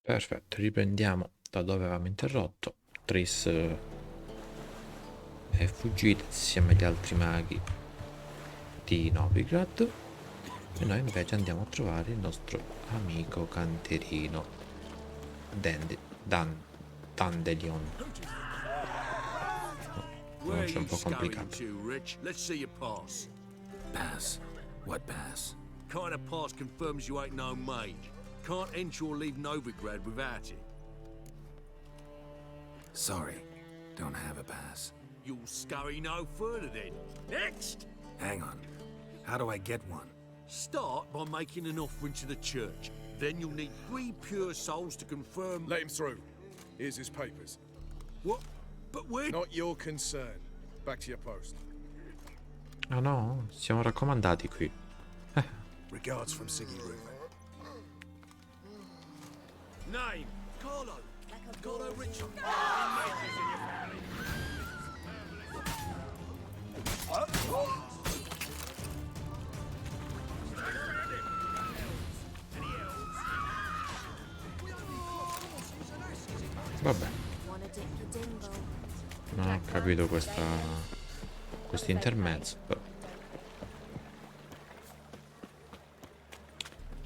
Perfetto, riprendiamo da dove avevamo interrotto. Tris è fuggita insieme agli altri maghi di Novigrad e noi invece andiamo a trovare il nostro amico canterino Dandelion. Where C'è un you po' scurrying complicato. to, Rich? Let's see your pass. Pass? What pass? Kind of pass confirms you ain't no mage. Can't enter or leave Novigrad without it. Sorry, don't have a pass. You'll scurry no further then. Next! Hang on. How do I get one? Start by making an offering to the church. Then you'll need 3 pure souls to confirm... Let him through. Here's his papers. What? But we're... Not your concern. Back to your post. Ah no, siamo raccomandati qui. Regards from Siggy Reuben. Name? Carlo. Carlo Richard. Vabbè, non ho capito questo intermezzo, però.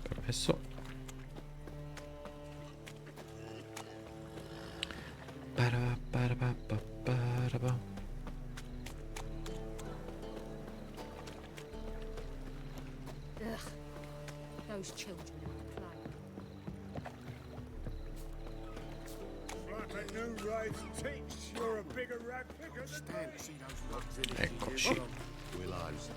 Permesso. Parapapapapapa. Those children won't play. Like a new raid teach, you're a bigger rat picker than Eccoci. Willows.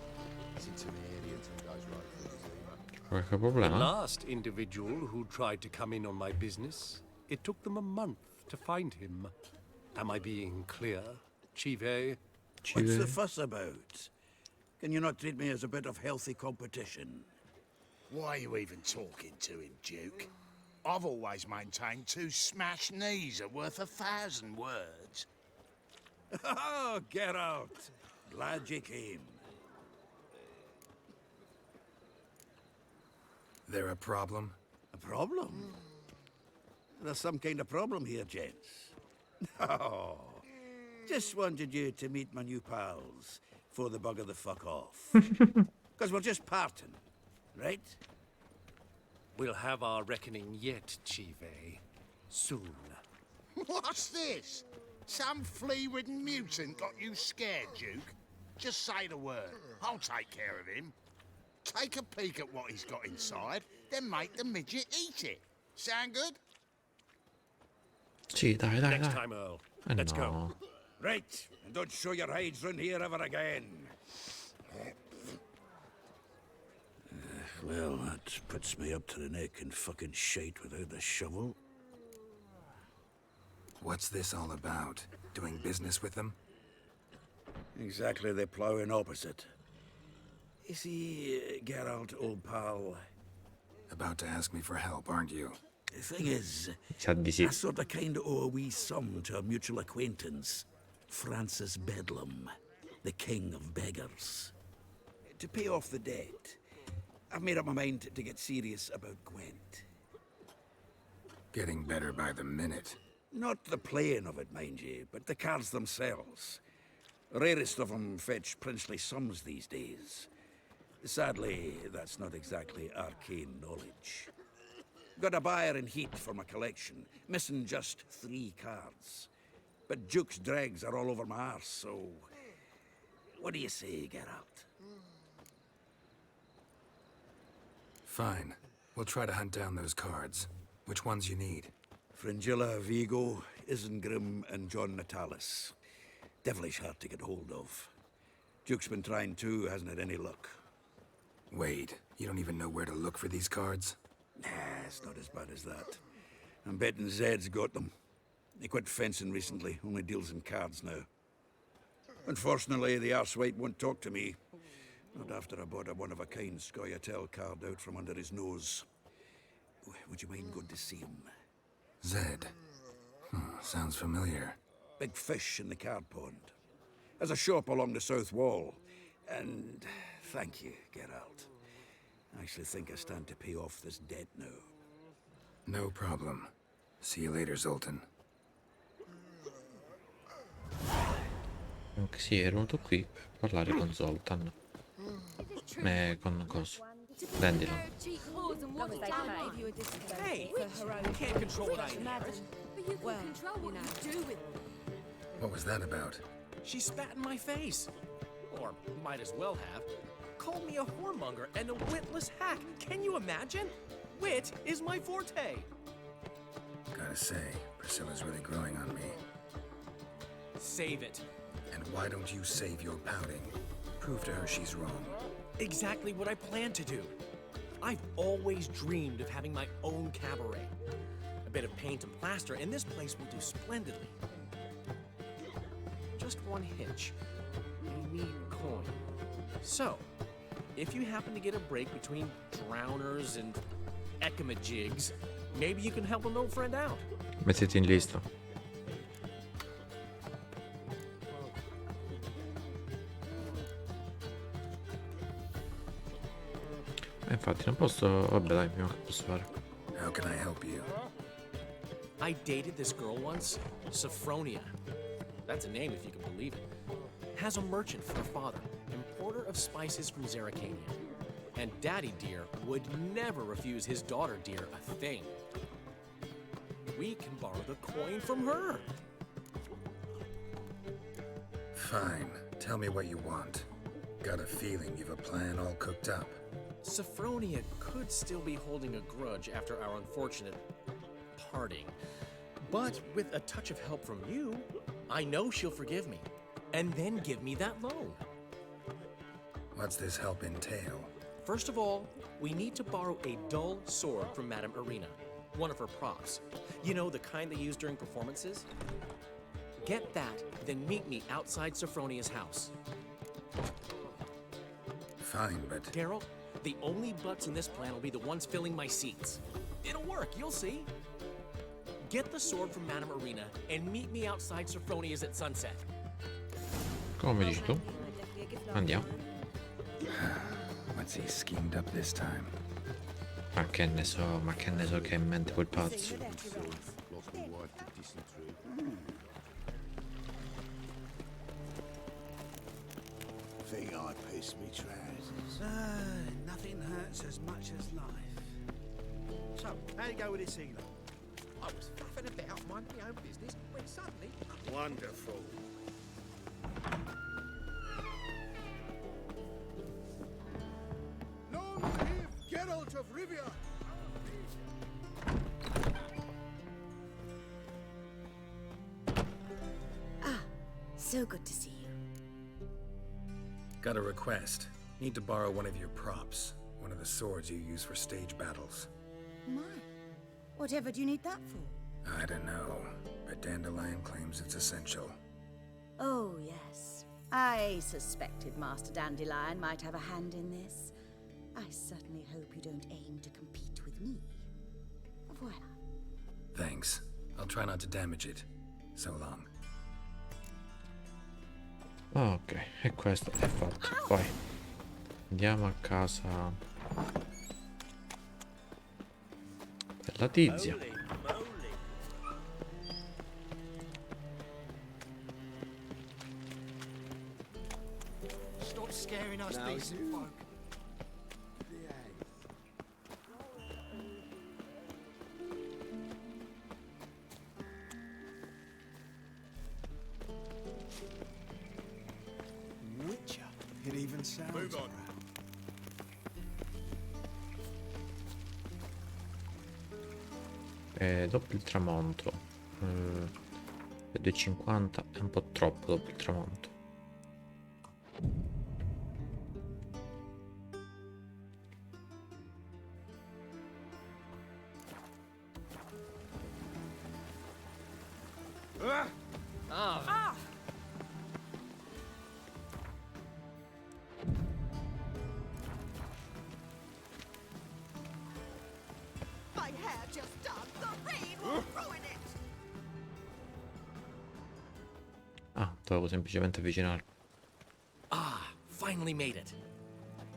It's an idiot who goes right through his email. Qualche The problema? last individual who tried to come in on my business, it took them a month to find him. Am I being clear, Chive? What's the fuss about? Can you not treat me as a bit of healthy competition? Why are you even talking to him, Duke? I've always maintained 2 smashed knees are worth 1,000 words. Oh, get out! Glad you came. There a problem? A problem? There's some kind of problem here, gents. Oh, just wanted you to meet my new pals before they bugger the fuck off. Because we're just parting, right? We'll have our reckoning yet, Chive. Soon. What's this? Some flea-ridden mutant got you scared, Duke? Just say the word. I'll take care of him. Take a peek at what he's got inside, then make the midget eat it. Sound good? Sì, dai, dai, Next dai. time, Earl. Let's go. No. Right, and don't show your hides round here ever again. Well, that puts me up to the neck in fucking shite without the shovel. What's this all about? Doing business with them? Exactly the ploughing opposite. You see, Geralt, old pal, About to ask me for help, aren't you? the thing is, Sa di sì. I sort of kind of owe a wee sum to a mutual acquaintance, Francis Bedlam, the king of beggars. To pay off the debt, I've made up my mind to get serious about Gwent. Getting better by the minute. Not the playing of it, mind you, but the cards themselves. Rarest of them fetch princely sums these days. Sadly, that's not exactly arcane knowledge. Got a buyer in heat for my collection, missing just 3 cards. But Duke's dregs are all over my arse, so... What do you say, Geralt? Fine. We'll try to hunt down those cards. Which ones you need? Fringilla, Vigo, Isengrim, and John Natalis. Devilish hard to get hold of. Duke's been trying too, hasn't had any luck. Wait, you don't even know where to look for these cards? Nah, it's not as bad as that. I'm betting Zed's got them. He quit fencing recently, only deals in cards now. Unfortunately, the arsewite won't talk to me. Not after I bought a one-of-a-kind Scoia'tael card out from under his nose. Would you mind going to see him? Zed. Sounds familiar. Big fish in the card pond. Has a shop along the south wall. And thank you, Geralt. I actually think I stand to pay off this debt now. No problem. See you later, Zoltan. Sì, ero venuto qui a parlare con Zoltan. Con coso. Dandelion. Hey, you can't control what I inherit. But you can control what you do with What was that about? She spat in my face. Or might as well have. Called me a whoremonger and a witless hack. Can you imagine? Wit is my forte. Gotta say, Priscilla's really growing on me. Save it. And why don't you save your pouting? Prove to her she's wrong. Exactly what I plan to do. I've always dreamed of having my own cabaret. A bit of paint and plaster, and this place will do splendidly. Just one hitch. I need coin. So, if you happen to get a break between drowners and ecamajigs, maybe you can help an old friend out. Mettiti in lista. Infatti non posso... Vabbè dai, prima che posso fare. How can I help you? I dated this girl once, Sophronia. That's a name if you can believe it. Has a merchant for a father, importer of spices from Zerrikania. And Daddy Dear would never refuse his daughter Dear a thing. We can borrow the coin from her. Fine. Tell me what you want. Got a feeling you've a plan all cooked up. Sophronia could still be holding a grudge after our unfortunate parting. But with a touch of help from you, I know she'll forgive me. And then give me that loan. What's this help entail? First of all, we need to borrow a dull sword from Madame Irina, one of her props. You know, the kind they use during performances? Get that, then meet me outside Sophronia's house. Fine, but... Daryl, the only butts in this plan will be the ones filling my seats. It'll work, you'll see. Get the sword from Madame Irina and meet me outside Sophronia's at sunset. Come dici tu? Andiamo. What's he schemed up this time? Ma che ne so che ha in mente quel pazzo. Think I pissed me trousers. Nothing hurts as much as life. So, how'd it go with this healer? I was faffing about minding my own business when suddenly... Wonderful. Long live Geralt of Rivia! So good to see you. Got a request. Need to borrow one of your props. One of the swords you use for stage battles. My, whatever do you need that for? I don't know, but Dandelion claims it's essential. Oh, yes. I suspected Master Dandelion might have a hand in this. I certainly hope you don't aim to compete with me. Voilà. Thanks. I'll try not to damage it. So long. Ok, e questo è fatto. Poi andiamo a casa della tizia. Stop scaring us, decent folk. It even sounds. Move on. Dopo il tramonto. 250 è un po' troppo dopo il tramonto. My hair just done. The rain will ruin it. Ah, dovevo semplicemente avvicinare. Ah, finally made it.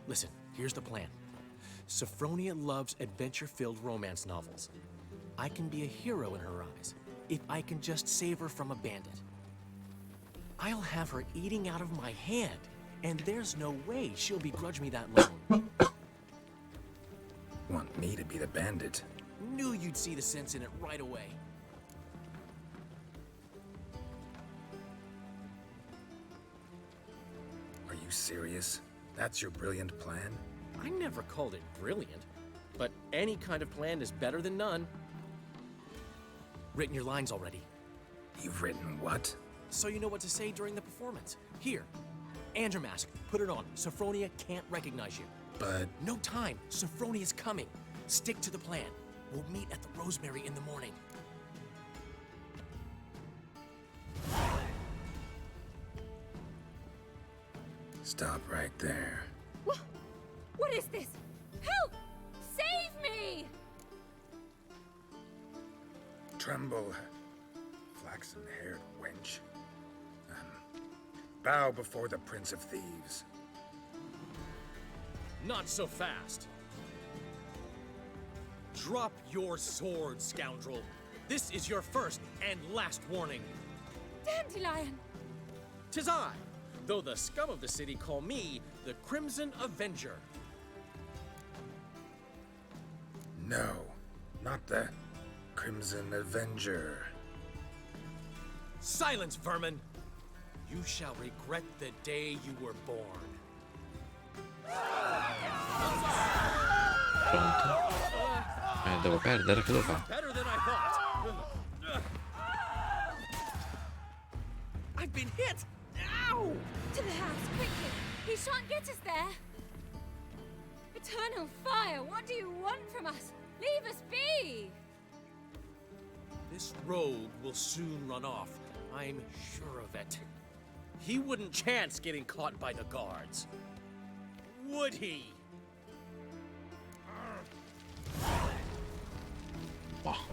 Listen, here's the plan. Sophronia loves adventure-filled romance novels. I can be a hero in her eyes if I can just save her from a bandit. I'll have her eating out of my hand, and there's no way she'll begrudge me that loan. Want me to be the bandit? Knew you'd see the sense in it right away. Are you serious? That's your brilliant plan? I never called it brilliant, but any kind of plan is better than none. Written your lines already. You've written what? So you know what to say during the performance. Here, and your mask. Put it on. Sophronia can't recognize you. But... No time. Sophronia's coming. Stick to the plan. We'll meet at the Rosemary in the morning. Stop right there. What is this? Help! Save me! Tremble, flaxen-haired wench. Bow before the Prince of Thieves. Not so fast. Drop your sword, scoundrel. This is your first and last warning. Dandelion! 'Tis I, though the scum of the city call me the Crimson Avenger. No, not the Crimson Avenger. Silence, vermin! You shall regret the day you were born. Pronto? Devo perdere, che devo fare? Better than I thought. I've been hit! Ow! To the house, quickly! He shan't get us there! Eternal fire, what do you want from us? Leave us be! This rogue will soon run off. I'm sure of it. He wouldn't chance getting caught by the guards. Would he? Oh.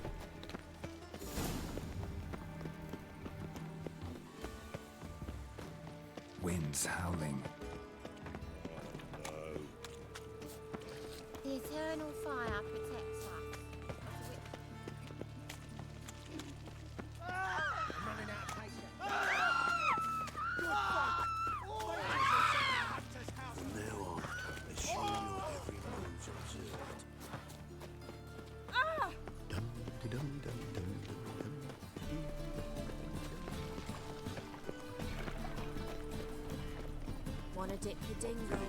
Winds howling. The eternal fire protects us. I'm running out of patience. From now on, assume your every move's observed. Wanna dip your dingle?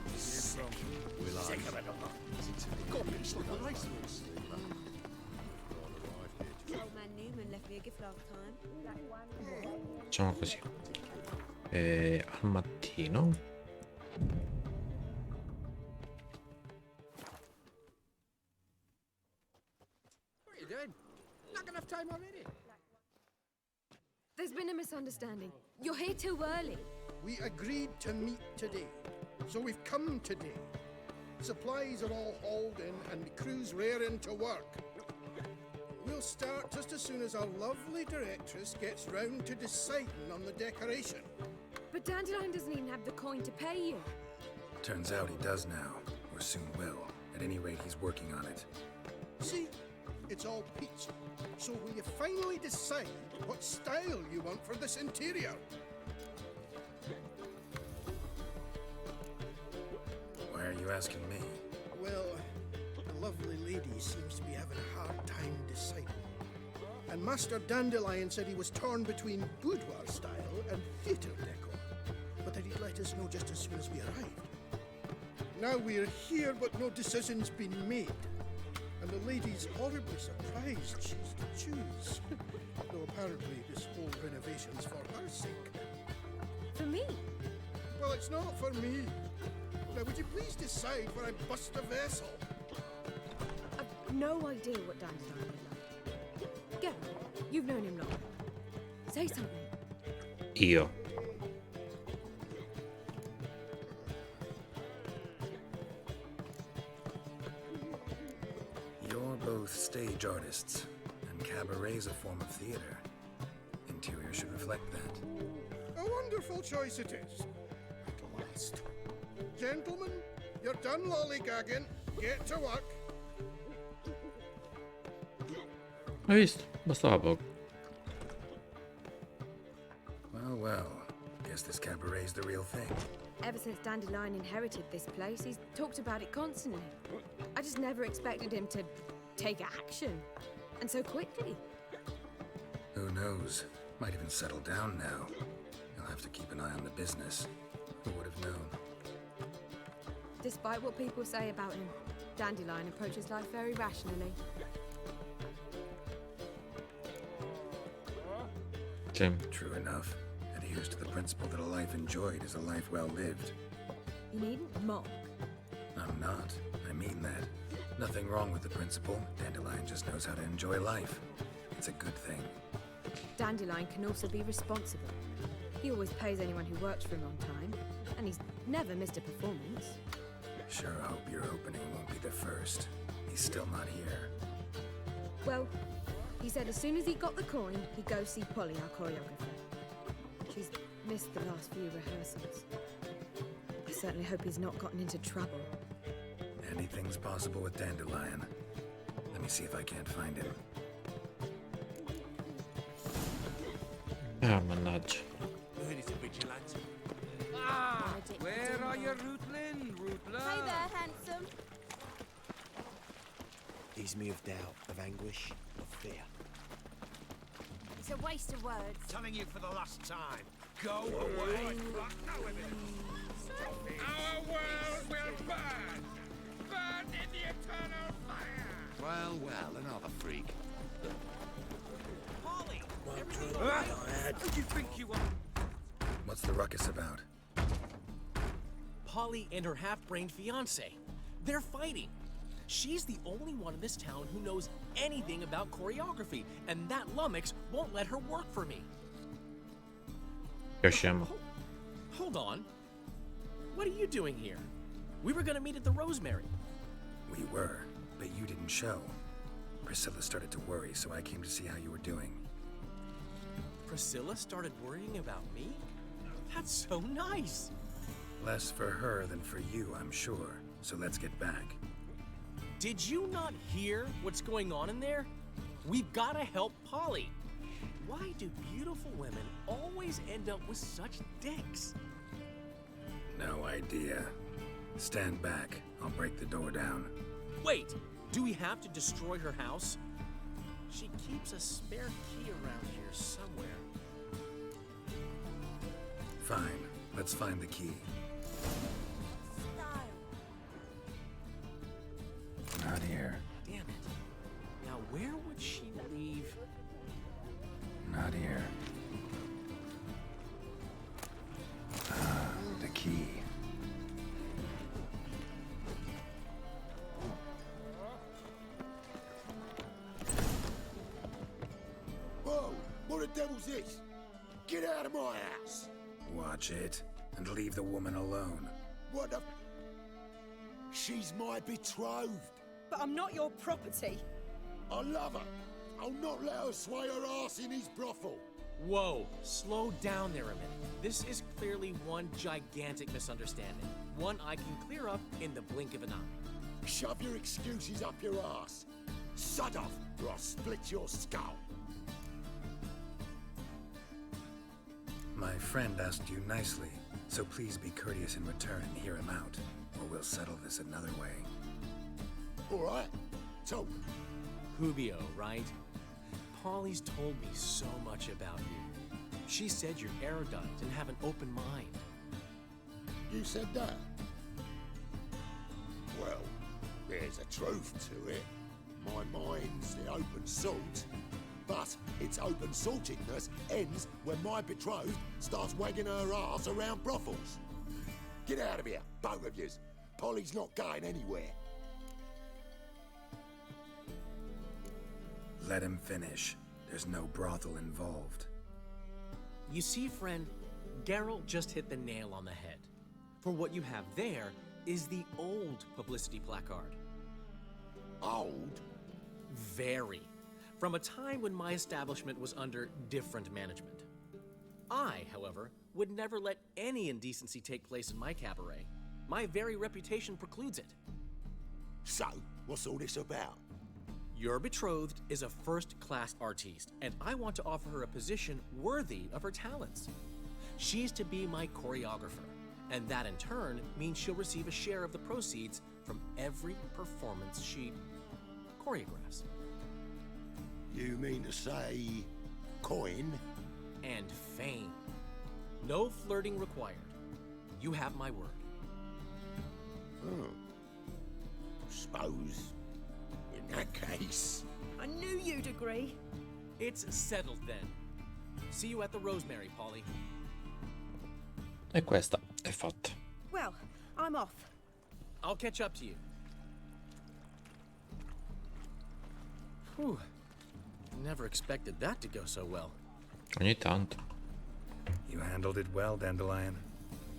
Old man Newman left me a gift last time. Facciamo così. Al mattino. What are you doing? Not enough time already. There's been a misunderstanding. You're here too early. We agreed to meet today, so we've come today. Supplies are all hauled in and the crew's raring to work. We'll start just as soon as our lovely directress gets round to deciding on the decoration. But Dandelion doesn't even have the coin to pay you. Turns out he does now, or soon will. At any rate, he's working on it. See, it's all peachy. So will you finally decide what style you want for this interior? Why are you asking me? Well, the lovely lady seems to be having a hard time deciding. And Master Dandelion said he was torn between boudoir style and theatre decor, but that he'd let us know just as soon as we arrived. Now we're here, but no decision's been made. And the lady's horribly surprised she's to choose. Though apparently this whole renovation's for her sake. For me? Well, it's not for me. Now, would you please decide where I bust a vessel? I've no idea what Dandelion is like. Go. You've known him long. Say something. Io. You're both stage artists, and cabaret's a form of theater. Interior should reflect that. A wonderful choice it is. At last. Gentlemen, you're done lollygagging. Get to work. Hai visto? Bastava poco. Well, well. Guess this cabaret's the real thing. Ever since Dandelion inherited this place, he's talked about it constantly. I just never expected him to take action. And so quickly. Who knows? Might even settle down now. You'll have to keep an eye on the business. Who would have known? Despite what people say about him, Dandelion approaches life very rationally. True enough. Adheres to the principle that a life enjoyed is a life well lived. You needn't mock. I'm not. I mean that. Nothing wrong with the principle. Dandelion just knows how to enjoy life. It's a good thing. Dandelion can also be responsible. He always pays anyone who works for him on time, and he's never missed a performance. Sure hope your opening won't be the first. He's still not here. Well, he said as soon as he got the coin, he'd go see Polly, our choreographer. She's missed the last few rehearsals. I certainly hope he's not gotten into trouble. Anything's possible with Dandelion. Let me see if I can't find him. Ah, mannaggia. Ah, where are you, Rutland? Hey there, handsome. He's moved out of anguish, of fear. It's a waste of words. Telling you for the last time. Go away. Our world will burn! Burn in the eternal fire! Well, well, another freak. Polly! Who do you think you are? What's the ruckus about? Polly and her half-brained fiancé. They're fighting. She's the only one in this town who knows anything about choreography, and that lummox won't let her work for me. Hold on. What are you doing here? We were gonna meet at the Rosemary. We were, but you didn't show. Priscilla started to worry, so I came to see how you were doing. Priscilla started worrying about me? That's so nice. Less for her than for you, I'm sure. So let's get back. Did you not hear what's going on in there? We've gotta help Polly. Why do beautiful women always end up with such dicks? No idea. Stand back. I'll break the door down. Wait, do we have to destroy her house? She keeps a spare key around here somewhere. Fine. Let's find the key. Not here. Damn it. Now where would she leave? Not here. Ah, the key. Whoa! What the devil's this? Get out of my house! Watch it, and leave the woman alone. What the... She's my betrothed. But I'm not your property. I love her. I'll not let her sway her ass in his brothel. Whoa, slow down there a minute. This is clearly one gigantic misunderstanding. One I can clear up in the blink of an eye. Shove your excuses up your ass. Sod off, or I'll split your skull. My friend asked you nicely, so please be courteous in return and hear him out, or we'll settle this another way. All right, talk. Hubio, right? Polly's told me so much about you. She said you're erudite and have an open mind. You said that? Well, there's a truth to it. My mind's the open salt. But its open saltedness ends when my betrothed starts wagging her ass around brothels. Get out of here, both of yous. Polly's not going anywhere. Let him finish. There's no brothel involved. You see, friend, Geralt just hit the nail on the head. For what you have there is the old publicity placard. Old? Very. From a time when my establishment was under different management. I, however, would never let any indecency take place in my cabaret. My very reputation precludes it. So, what's all this about? Your betrothed is a first-class artiste, and I want to offer her a position worthy of her talents. She's to be my choreographer, and that in turn means she'll receive a share of the proceeds from every performance she choreographs. You mean to say coin? And fame. No flirting required. You have my word. Oh. Suppose, in that case... I knew you'd agree. It's settled then. See you at the Rosemary, Polly. E questa è fatta. Well, I'm off. I'll catch up to you. Whew. Never expected that to go so well. Ogni tanto. You handled it well, Dandelion.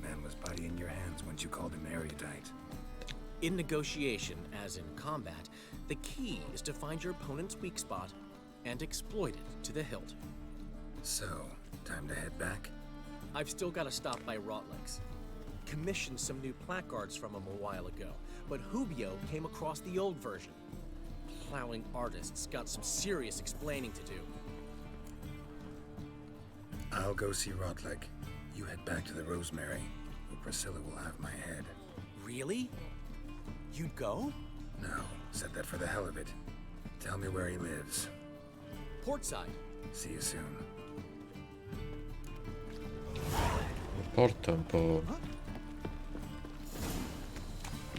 Man was putty in your hands once you called him erudite. In negotiation, as in combat, the key is to find your opponent's weak spot and exploit it to the hilt. So, time to head back? I've still got to stop by Rotlick's. Commissioned some new placards from him a while ago, but Hubio came across the old version. Plowing artists got some serious explaining to do. I'll go see Rotlick. You head back to the Rosemary, where Priscilla will have my head. Really? You'd go? No, said that for the hell of it. Tell me where he lives. Portside. See you soon. Porto è un po'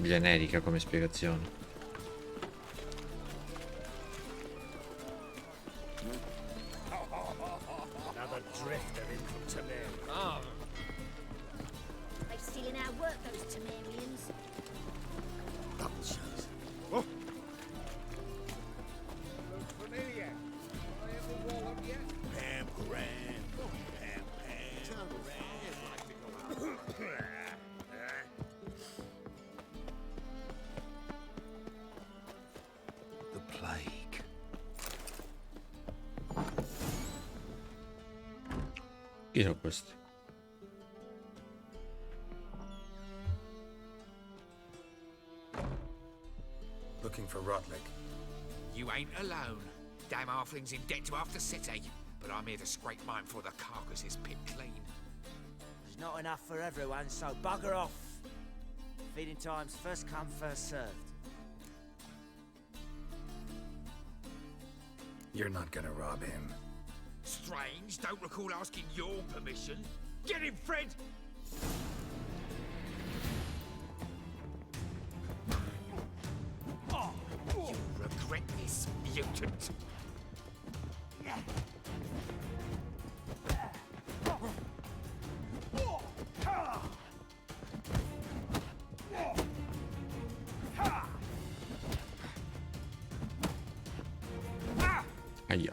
generica come spiegazione. Another drifter in from Temerian. Oh. They're stealing our work, those Temerians. Double shows. Look familiar. I ever wallop yet? Pam Grant. Pam. The plague. Chi sono questi? Looking for Rotlick. You ain't alone. Damn halfling's in debt to half the city. But I'm here to scrape mine before the carcass is picked clean. There's not enough for everyone, so bugger off. Feeding time's first come, first served. You're not gonna rob him. Strange, don't recall asking your permission. Get him, Fred! You'll regret this, mutant. Aia.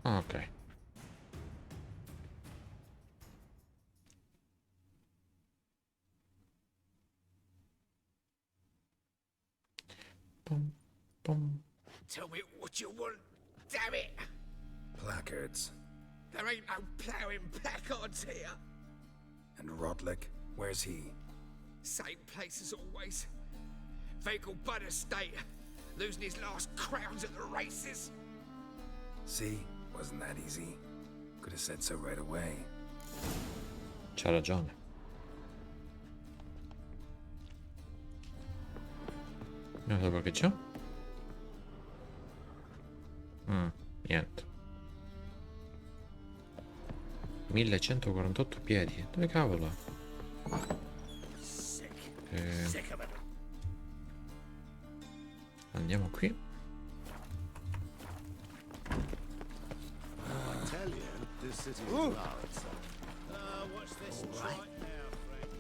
Ok. Pum, pum. Tell me what you want, damn it! Placards. There ain't no ploughing placards here. And Rotlick, where's he? Same place as always. Vehicle bud estate. Losing his last crowns at the races. See? Wasn't that easy? Could have said so right away. C'ha ragione. Non so che c'è. Niente. 1148 piedi. Dove cavolo è? Andiamo qui. I tell you, this city is large. What's this right now, Frank?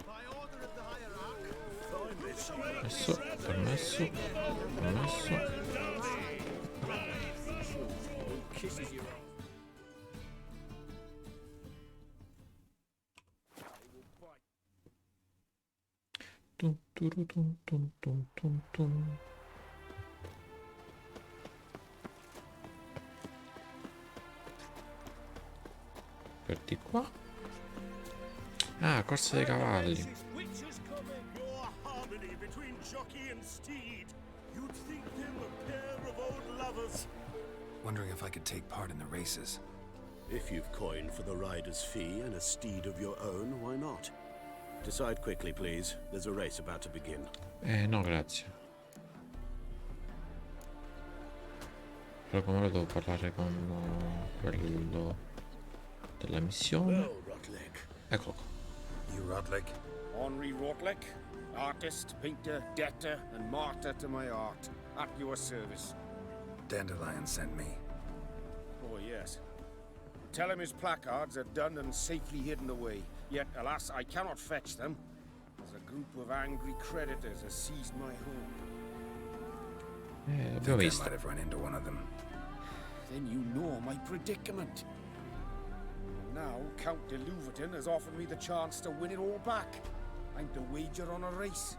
By order of the hierarch. Permesso, permesso, permesso. Tum, turu, tum, tum, tum, tum, tum. Per di qua. Ah, corsa dei cavalli. Which is coming? Your harmony between jockey and steed. You'd think them a pair of old lovers. Wondering if I could take part in the races. If you've coin for the rider's fee and a steed of your own, why not? Decide quickly, please. There's a race about to begin. No, grazie. Però come devo parlare con quello della missione? Eccolo qua. You Rotlick? Henri Rotlick, artist, painter, debtor, and martyr to my art. At your service. Dandelion sent me. Oh, yes. Tell him his placards are done and safely hidden away. Yet, alas, I cannot fetch them, as a group of angry creditors has seized my home. I think I might have run into one of them. Then you know my predicament. Now, Count de Louverton has offered me the chance to win it all back. I'm to wager on a race.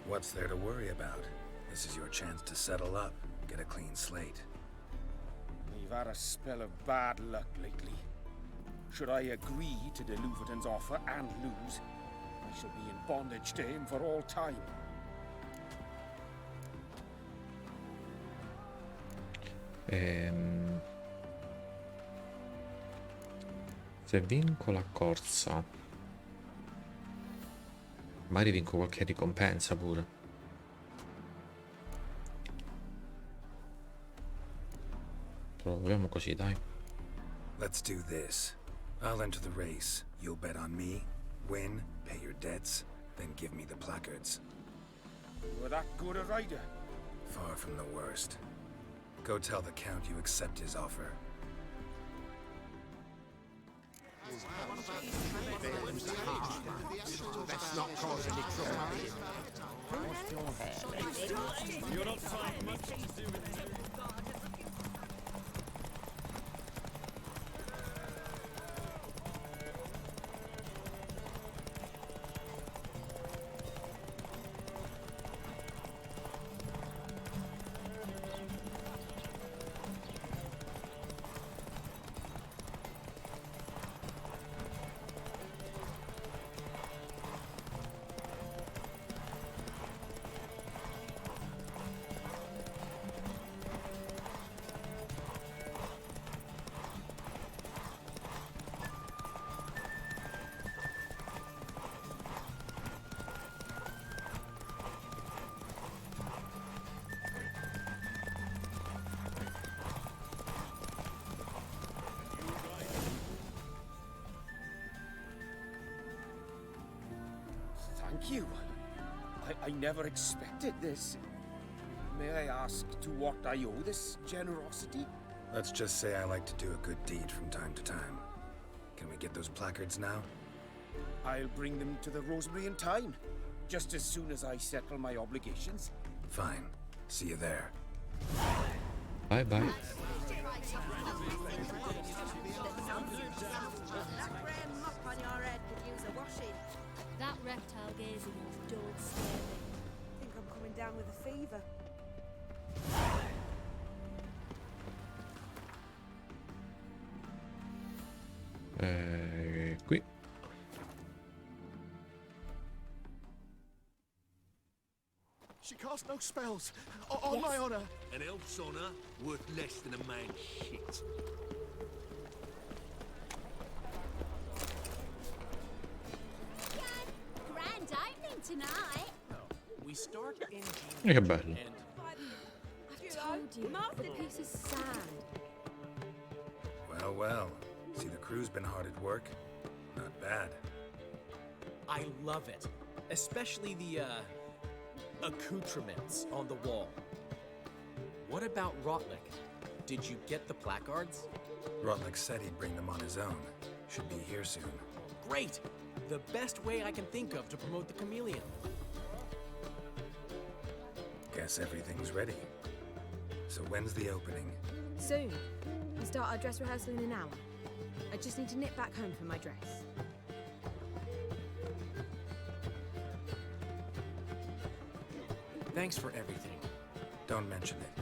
What's there to worry about? This is your chance to settle up, get a clean slate. I've had a spell of bad luck lately. Should I agree to de Louverton's offer and lose, I shall be in bondage to him for all time. Se vinco la corsa, magari vinco qualche ricompensa pure. Proviamo così, dai. Let's do this. I'll enter the race. You'll bet on me, win, pay your debts, then give me the placards. You're that good a rider? Far from the worst. Go tell the Count you accept his offer. Let's not cause any trouble. You're not finding much to do with it. Thank you. I never expected this. May I ask to what I owe this generosity? Let's just say I like to do a good deed from time to time. Can we get those placards now? I'll bring them to the Rosemary in time, just as soon as I settle my obligations. Fine. See you there. Bye bye. That reptile gazing off don't scare me. Think I'm coming down with a fever. Qui. She cast no spells. On my honor. An elf's honor worth less than a man's shit. Grand opening tonight. We start in Che bello. I've told you, the piece is sad. Well, well. See, the crew's been hard at work. Not bad. I love it, especially the accoutrements on the wall. What about Rotlick? Did you get the placards? Rotlick said he'd bring them on his own. Should be here soon. Great! The best way I can think of to promote the chameleon. Guess everything's ready. So when's the opening? Soon. We start our dress rehearsal in an hour. I just need to nip back home for my dress. Thanks for everything. Don't mention it.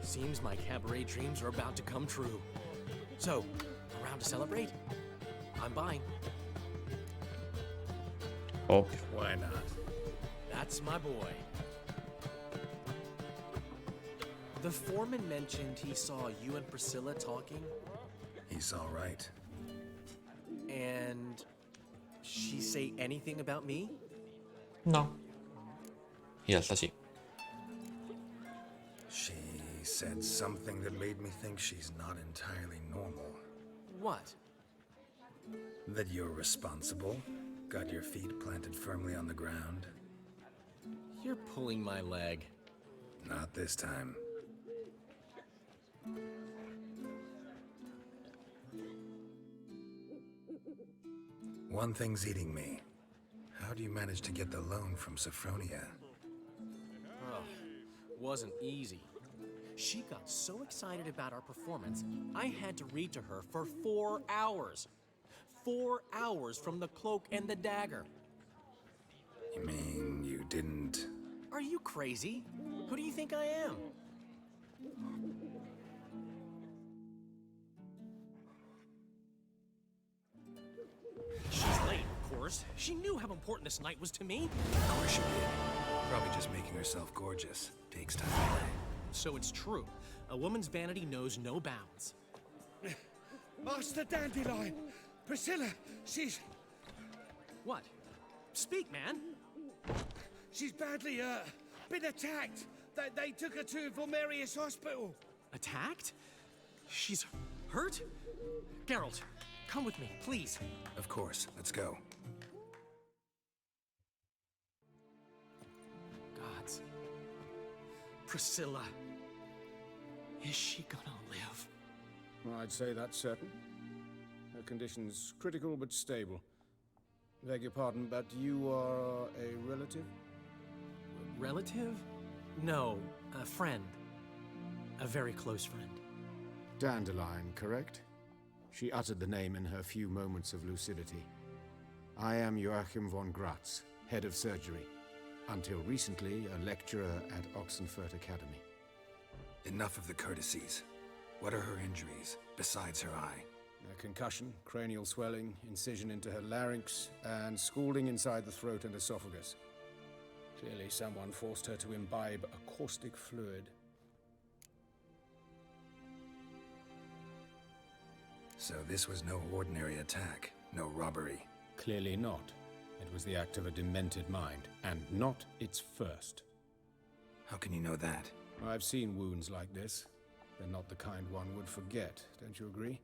Seems my cabaret dreams are about to come true. So, around to celebrate? I'm buying. Ovvio. Why not? That's my boy. The foreman mentioned he saw you and Priscilla talking. He's all right. And she say anything about me? No. In realtà sì. She said something that made me think she's not entirely normal. What? That you're responsible, got your feet planted firmly on the ground. You're pulling my leg. Not this time. One thing's eating me. How do you manage to get the loan from Sophronia? Oh, wasn't easy. She got so excited about our performance, I had to read to her for 4 hours. 4 hours from the cloak and the dagger. You mean you didn't... Are you crazy? Who do you think I am? She's late, of course. She knew how important this night was to me. Of course she did. Probably just making herself gorgeous. Takes time away. So it's true. A woman's vanity knows no bounds. Master Dandelion! Priscilla, she's... What? Speak, man. She's badly, been attacked. They took her to Vulmerius Hospital. Attacked? She's hurt? Geralt, come with me, please. Of course. Let's go. Gods. Priscilla. Is she gonna live? I'd say that's certain. Her condition's critical but stable. Beg your pardon, but you are a relative? Relative? No, a friend. A very close friend. Dandelion, correct? She uttered the name in her few moments of lucidity. I am Joachim von Gratz, head of surgery. Until recently, a lecturer at Oxenfurt Academy. Enough of the courtesies. What are her injuries, besides her eye? A concussion, cranial swelling, incision into her larynx, and scalding inside the throat and esophagus. Clearly someone forced her to imbibe a caustic fluid. So this was no ordinary attack, no robbery. Clearly not. It was the act of a demented mind, and not its first. How can you know that? I've seen wounds like this. They're not the kind one would forget, don't you agree?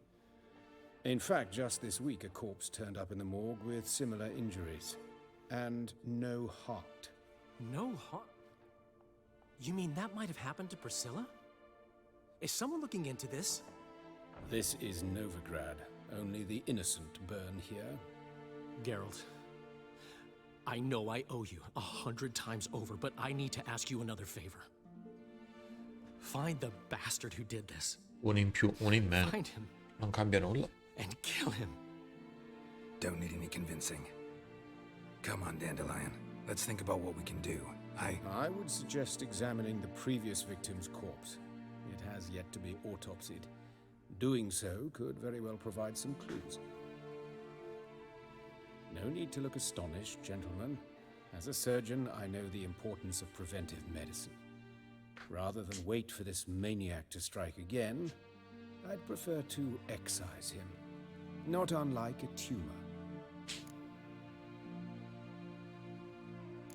In fact, just this week, a corpse turned up in the morgue with similar injuries. And no heart. No heart? You mean that might have happened to Priscilla? Is someone looking into this? This is Novigrad. Only the innocent burn here. Geralt, I know I owe you 100 times over, but I need to ask you another favor. Find the bastard who did this. Uno in più, uno in meno. Find him. Non cambia nulla. And kill him. Don't need any convincing. Come on, Dandelion. Let's think about what we can do. I would suggest examining the previous victim's corpse. It has yet to be autopsied. Doing so could very well provide some clues. No need to look astonished, gentlemen. As a surgeon, I know the importance of preventive medicine. Rather than wait for this maniac to strike again, I'd prefer to excise him. Not unlike a tumor.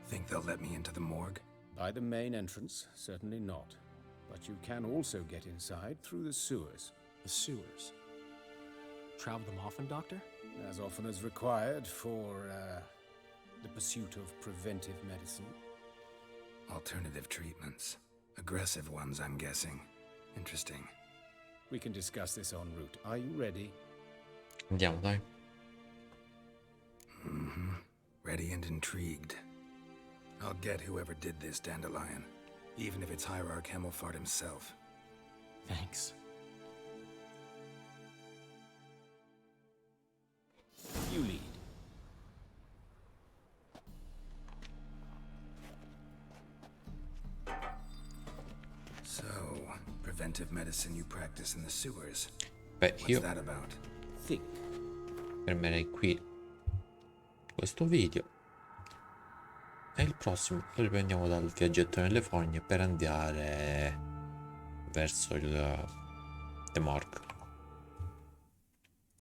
Think they'll let me into the morgue? By the main entrance, certainly not. But you can also get inside through the sewers. The sewers? Travel them often, Doctor? As often as required for, the pursuit of preventive medicine. Alternative treatments. Aggressive ones, I'm guessing. Interesting. We can discuss this en route. Are you ready? Andiamo, dai. Mm-hmm. Ready and intrigued. I'll get whoever did this, Dandelion. Even if it's Hierarch Hemmelfart himself. Thanks. You lead. preventive medicine you practice in the sewers. Beh, What's io that about? fermerei qui questo video e il prossimo lo riprendiamo dal viaggetto nelle fogne per andare verso il The Morgue.